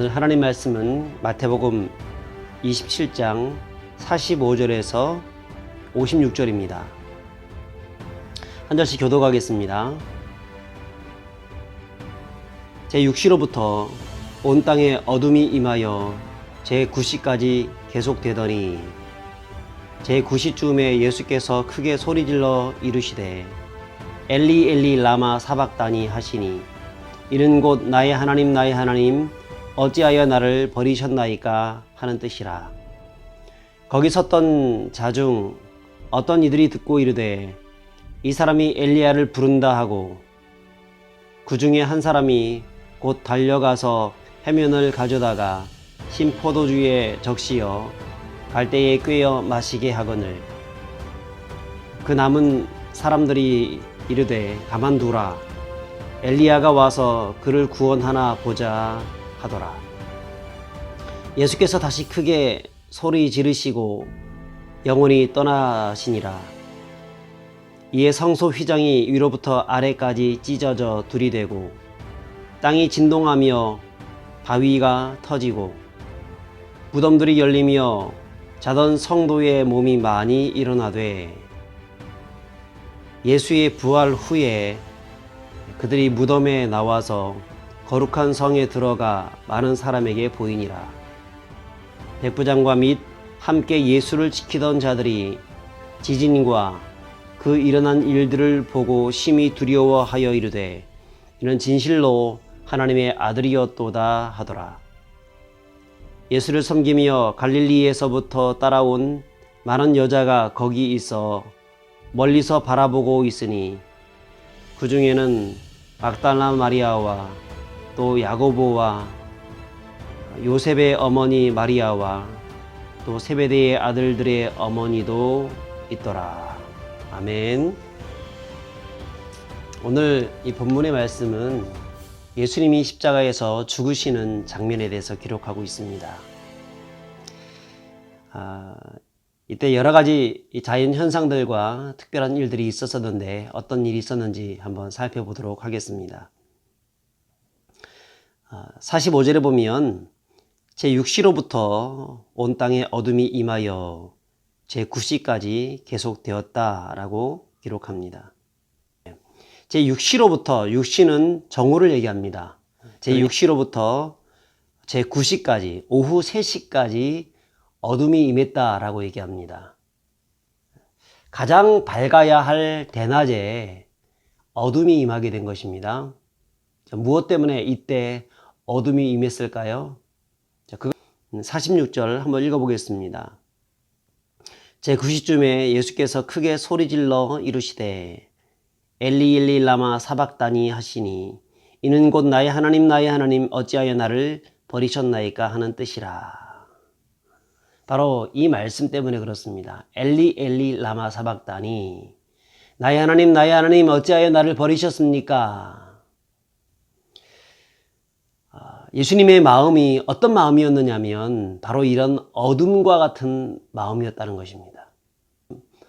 오늘 하나님 말씀은 마태복음 27장 45절에서 56절입니다. 한 절씩 교독하겠습니다. 제6시로부터 온 땅에 어둠이 임하여 제9시까지 계속되더니 제9시쯤에 예수께서 크게 소리질러 이르시되 엘리 엘리 라마 사박다니 하시니 이는 곧 나의 하나님 나의 하나님 어찌하여 나를 버리셨나이까 하는 뜻이라. 거기 섰던 자 중 어떤 이들이 듣고 이르되 이 사람이 엘리야를 부른다 하고 그 중에 한 사람이 곧 달려가서 해면을 가져다가 신 포도주에 적시어 갈대에 꿰어 마시게 하거늘 그 남은 사람들이 이르되 가만두라 엘리야가 와서 그를 구원하나 보자 하더라. 예수께서 다시 크게 소리 지르시고 영원히 떠나시니라. 이에 성소 휘장이 위로부터 아래까지 찢어져 둘이되고 땅이 진동하며 바위가 터지고 무덤들이 열리며 자던 성도의 몸이 많이 일어나되 예수의 부활 후에 그들이 무덤에 나와서 거룩한 성에 들어가 많은 사람에게 보이니라. 백부장과 및 함께 예수를 지키던 자들이 지진과 그 일어난 일들을 보고 심히 두려워하여 이르되 이는 진실로 하나님의 아들이었도다 하더라. 예수를 섬기며 갈릴리에서부터 따라온 많은 여자가 거기 있어 멀리서 바라보고 있으니 그 중에는 막달라 마리아와 또 야고보와 요셉의 어머니 마리아와 또 세베대의 아들들의 어머니도 있더라. 아멘. 오늘 이 본문의 말씀은 예수님이 십자가에서 죽으시는 장면에 대해서 기록하고 있습니다. 이때 여러 가지 자연 현상들과 특별한 일들이 있었었는데 어떤 일이 있었는지 한번 살펴보도록 하겠습니다. 45절에 보면 제6시로부터 온 땅에 어둠이 임하여 제9시까지 계속되었다라고 기록합니다. 제6시로부터 6시는 정오를 얘기합니다. 제6시로부터 제9시까지 오후 3시까지 어둠이 임했다라고 얘기합니다. 가장 밝아야 할 대낮에 어둠이 임하게 된 것입니다. 무엇 때문에 이때 어둠이 임했을까요? 46절 한번 읽어보겠습니다. 제9시쯤에 예수께서 크게 소리질러 이르시되 엘리 엘리 라마 사박다니 하시니 이는 곧 나의 하나님 어찌하여 나를 버리셨나이까 하는 뜻이라. 바로 이 말씀 때문에 그렇습니다. 엘리 엘리 라마 사박다니 나의 하나님 어찌하여 나를 버리셨습니까? 예수님의 마음이 어떤 마음이었느냐면 바로 이런 어둠과 같은 마음이었다는 것입니다.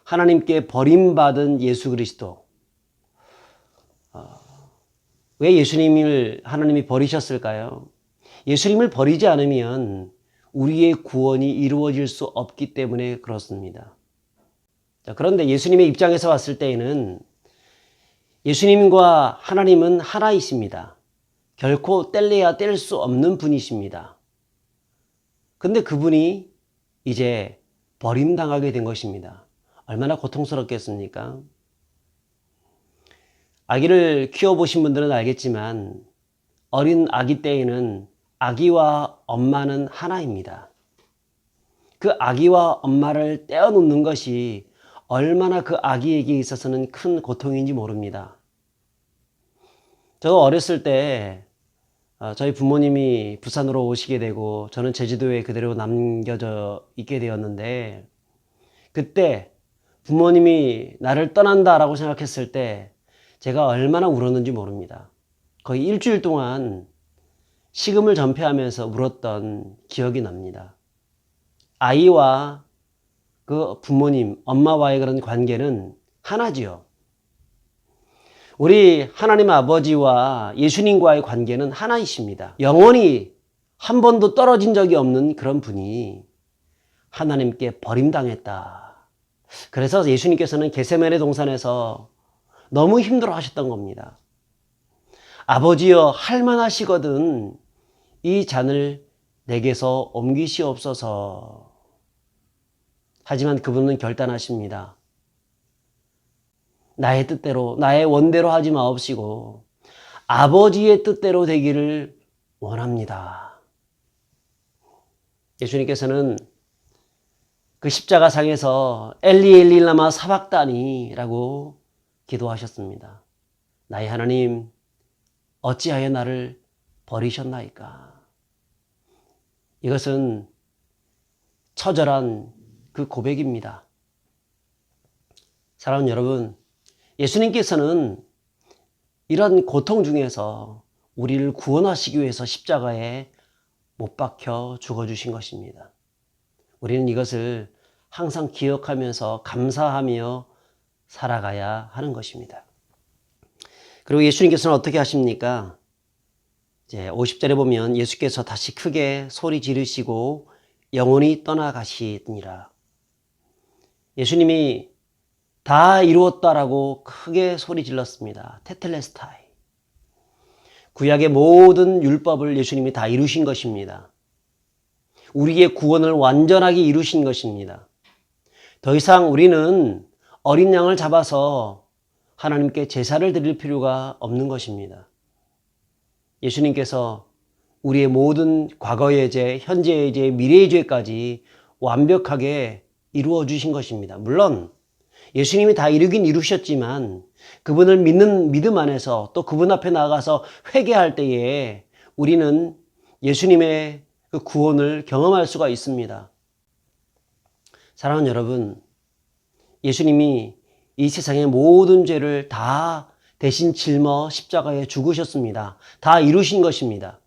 하나님께 버림받은 예수 그리스도. 왜 예수님을 하나님이 버리셨을까요? 예수님을 버리지 않으면 우리의 구원이 이루어질 수 없기 때문에 그렇습니다. 그런데 예수님의 입장에서 봤을 때에는 예수님과 하나님은 하나이십니다. 결코 뗄래야 뗄 수 없는 분이십니다. 근데 그분이 이제 버림당하게 된 것입니다. 얼마나 고통스럽겠습니까? 아기를 키워보신 분들은 알겠지만 어린 아기 때에는 아기와 엄마는 하나입니다. 그 아기와 엄마를 떼어놓는 것이 얼마나 그 아기에게 있어서는 큰 고통인지 모릅니다. 저도 어렸을 때 저희 부모님이 부산으로 오시게 되고 저는 제주도에 그대로 남겨져 있게 되었는데 그때 부모님이 나를 떠난다라고 생각했을 때 제가 얼마나 울었는지 모릅니다. 거의 일주일 동안 식음을 전폐하면서 울었던 기억이 납니다. 아이와 그 부모님, 엄마와의 그런 관계는 하나지요. 우리 하나님 아버지와 예수님과의 관계는 하나이십니다. 영원히 한 번도 떨어진 적이 없는 그런 분이 하나님께 버림당했다. 그래서 예수님께서는 겟세마네 동산에서 너무 힘들어 하셨던 겁니다. 아버지여 할만하시거든 이 잔을 내게서 옮기시옵소서. 하지만 그분은 결단하십니다. 나의 뜻대로 나의 원대로 하지 마옵시고 아버지의 뜻대로 되기를 원합니다. 예수님께서는 그 십자가상에서 엘리 엘리 라마 사박다니라고 기도하셨습니다. 나의 하나님 어찌하여 나를 버리셨나이까. 이것은 처절한 그 고백입니다. 사랑하는 여러분, 예수님께서는 이런 고통 중에서 우리를 구원하시기 위해서 십자가에 못 박혀 죽어주신 것입니다. 우리는 이것을 항상 기억하면서 감사하며 살아가야 하는 것입니다. 그리고 예수님께서는 어떻게 하십니까? 이제 50절에 보면 예수께서 다시 크게 소리 지르시고 영원히 떠나가시니라. 예수님이 다 이루었다라고 크게 소리 질렀습니다. 테텔레스타이. 구약의 모든 율법을 예수님이 다 이루신 것입니다. 우리의 구원을 완전하게 이루신 것입니다. 더 이상 우리는 어린 양을 잡아서 하나님께 제사를 드릴 필요가 없는 것입니다. 예수님께서 우리의 모든 과거의 죄, 현재의 죄, 미래의 죄까지 완벽하게 이루어 주신 것입니다. 물론 예수님이 다 이루긴 이루셨지만 그분을 믿는 믿음 안에서 또 그분 앞에 나가서 회개할 때에 우리는 예수님의 그 구원을 경험할 수가 있습니다. 사랑하는 여러분, 예수님이 이 세상의 모든 죄를 다 대신 짊어 십자가에 죽으셨습니다. 다 이루신 것입니다.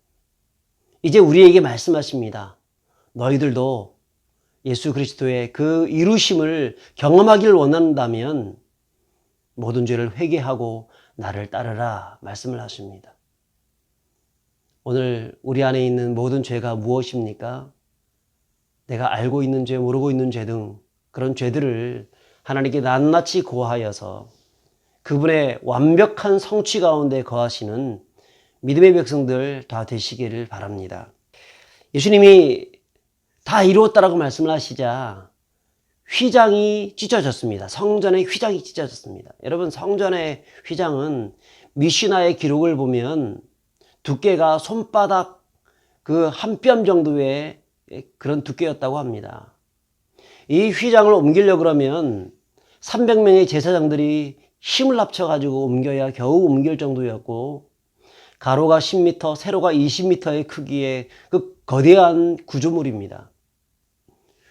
이제 우리에게 말씀하십니다. 너희들도 예수 그리스도의 그 이루심을 경험하기를 원한다면 모든 죄를 회개하고 나를 따르라 말씀을 하십니다. 오늘 우리 안에 있는 모든 죄가 무엇입니까? 내가 알고 있는 죄, 모르고 있는 죄 등 그런 죄들을 하나님께 낱낱이 고하여서 그분의 완벽한 성취 가운데 거하시는 믿음의 백성들 다 되시기를 바랍니다. 예수님이 다 이루었다라고 말씀을 하시자 휘장이 찢어졌습니다. 성전의 휘장이 찢어졌습니다. 여러분, 성전의 휘장은 미시나의 기록을 보면 두께가 손바닥 그 한 뼘 정도의 그런 두께였다고 합니다. 이 휘장을 옮기려고 그러면 300명의 제사장들이 힘을 합쳐가지고 옮겨야 겨우 옮길 정도였고 가로가 10m, 세로가 20m의 크기의 그 거대한 구조물입니다.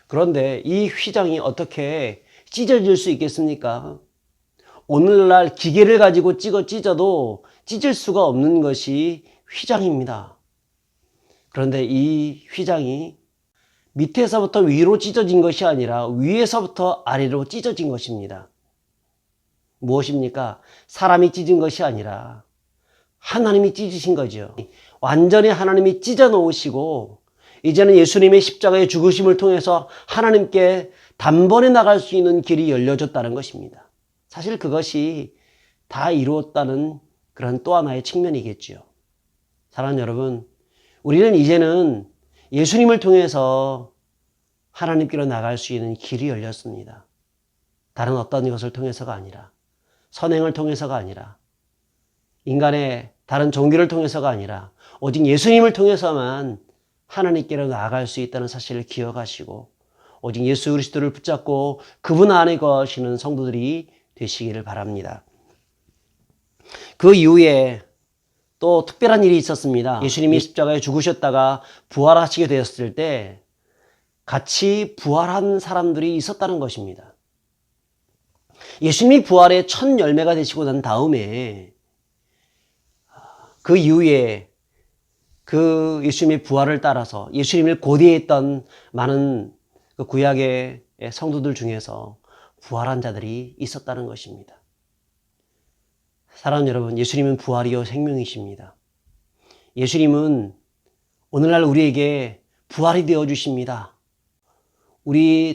그런데 이 휘장이 어떻게 찢어질 수 있겠습니까? 오늘날 기계를 가지고 찢어도 찢을 수가 없는 것이 휘장입니다. 그런데 이 휘장이 밑에서부터 위로 찢어진 것이 아니라 위에서부터 아래로 찢어진 것입니다. 무엇입니까? 사람이 찢은 것이 아니라 하나님이 찢으신 거죠. 완전히 하나님이 찢어 놓으시고 이제는 예수님의 십자가의 죽으심을 통해서 하나님께 단번에 나갈 수 있는 길이 열려졌다는 것입니다. 사실 그것이 다 이루었다는 그런 또 하나의 측면이겠죠. 사랑하는 여러분, 우리는 이제는 예수님을 통해서 하나님께로 나갈 수 있는 길이 열렸습니다. 다른 어떤 것을 통해서가 아니라, 선행을 통해서가 아니라, 인간의 다른 종교를 통해서가 아니라 오직 예수님을 통해서만 하나님께로 나아갈 수 있다는 사실을 기억하시고 오직 예수 그리스도를 붙잡고 그분 안에 거하시는 성도들이 되시기를 바랍니다. 그 이후에 또 특별한 일이 있었습니다. 예수님이 십자가에 죽으셨다가 부활하시게 되었을 때 같이 부활한 사람들이 있었다는 것입니다. 예수님이 부활의 첫 열매가 되시고 난 다음에 그 이후에 그 예수님의 부활을 따라서 예수님을 고대했던 많은 그 구약의 성도들 중에서 부활한 자들이 있었다는 것입니다. 사랑하는 여러분, 예수님은 부활이요 생명이십니다. 예수님은 오늘날 우리에게 부활이 되어 주십니다.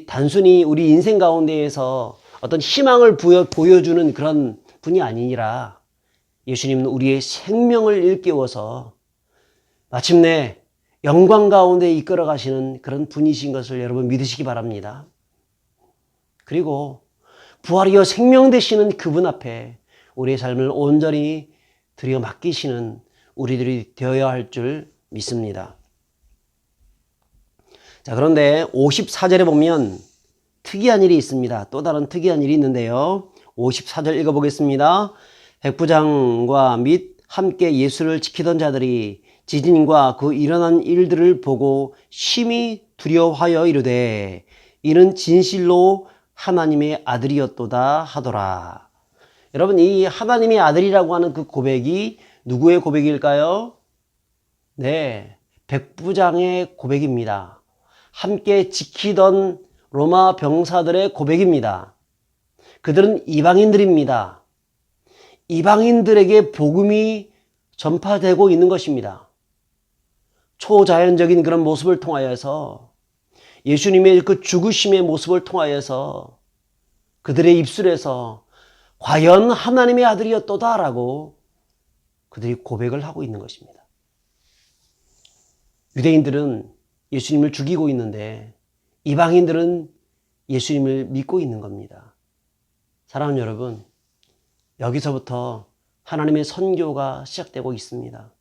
단순히 우리 인생 가운데에서 어떤 희망을 보여주는 그런 분이 아니라 예수님은 우리의 생명을 일깨워서 마침내 영광 가운데 이끌어 가시는 그런 분이신 것을 여러분 믿으시기 바랍니다. 그리고 부활이여 생명 되시는 그분 앞에 우리의 삶을 온전히 드려 맡기시는 우리들이 되어야 할 줄 믿습니다. 자, 그런데 54절에 보면 특이한 일이 있습니다. 또 다른 특이한 일이 있는데요. 54절 읽어보겠습니다. 백부장과 및 함께 예수를 지키던 자들이 지진과 그 일어난 일들을 보고 심히 두려워하여 이르되 이는 진실로 하나님의 아들이었도다 하더라. 여러분, 이 하나님의 아들이라고 하는 그 고백이 누구의 고백일까요? 네, 백부장의 고백입니다. 함께 지키던 로마 병사들의 고백입니다. 그들은 이방인들입니다. 이방인들에게 복음이 전파되고 있는 것입니다. 초자연적인 그런 모습을 통하여서 예수님의 그 죽으심의 모습을 통하여서 그들의 입술에서 과연 하나님의 아들이었도다라고 그들이 고백을 하고 있는 것입니다. 유대인들은 예수님을 죽이고 있는데 이방인들은 예수님을 믿고 있는 겁니다. 사랑하는 여러분, 여기서부터 하나님의 선교가 시작되고 있습니다.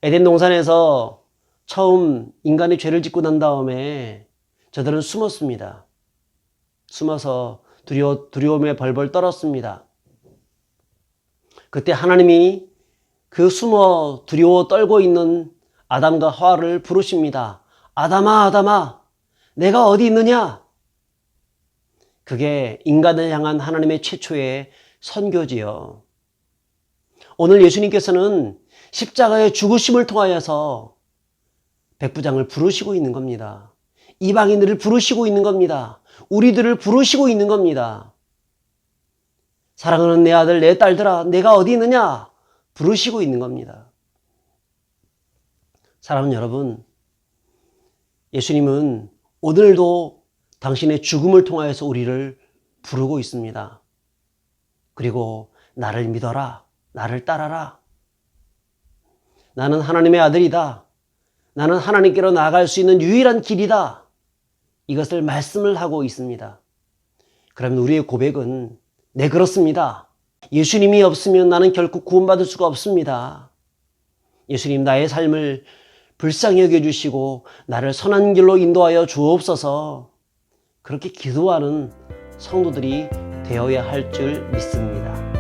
에덴 동산에서 처음 인간이 죄를 짓고 난 다음에 저들은 숨었습니다. 숨어서 두려움에 벌벌 떨었습니다. 그때 하나님이 그 숨어 두려워 떨고 있는 아담과 하와를 부르십니다. 아담아, 아담아, 내가 어디 있느냐? 그게 인간을 향한 하나님의 최초의 선교지요. 오늘 예수님께서는 십자가의 죽으심을 통하여서 백부장을 부르시고 있는 겁니다. 이방인들을 부르시고 있는 겁니다. 우리들을 부르시고 있는 겁니다. 사랑하는 내 아들, 내 딸들아, 내가 어디 있느냐? 부르시고 있는 겁니다. 사랑하는 여러분, 예수님은 오늘도 당신의 죽음을 통하여서 우리를 부르고 있습니다. 그리고 나를 믿어라, 나를 따라라. 나는 하나님의 아들이다. 나는 하나님께로 나아갈 수 있는 유일한 길이다. 이것을 말씀을 하고 있습니다. 그러면 우리의 고백은 네, 그렇습니다. 예수님이 없으면 나는 결코 구원받을 수가 없습니다. 예수님, 나의 삶을 불쌍히 여겨주시고 나를 선한 길로 인도하여 주옵소서. 그렇게 기도하는 성도들이 되어야 할 줄 믿습니다.